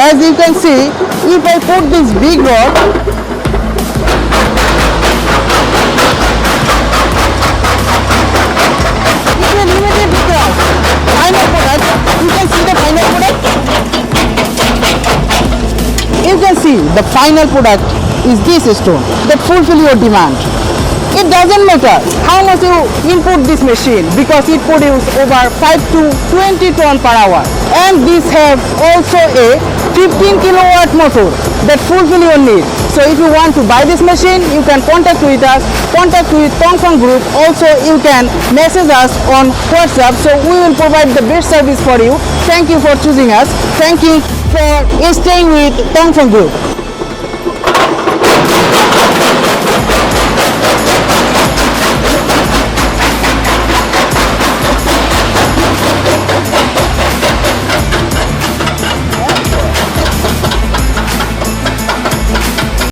As you can see, if I put this big rod, it will immediately crush. Final product, you can see the final product. You can see the final product is this stone that fulfill your demand. It doesn't matter how much you input this machine because it produces over 5 to 20 ton per hour, and this have also a 15 kilowatt motor that fulfill your need. So if you want to buy this machine, you can contact with us, contact with Tongfang Group. Also you can message us on WhatsApp, so we will provide the best service for you. Thank you for choosing us. Thank you for staying with Tongfang Group.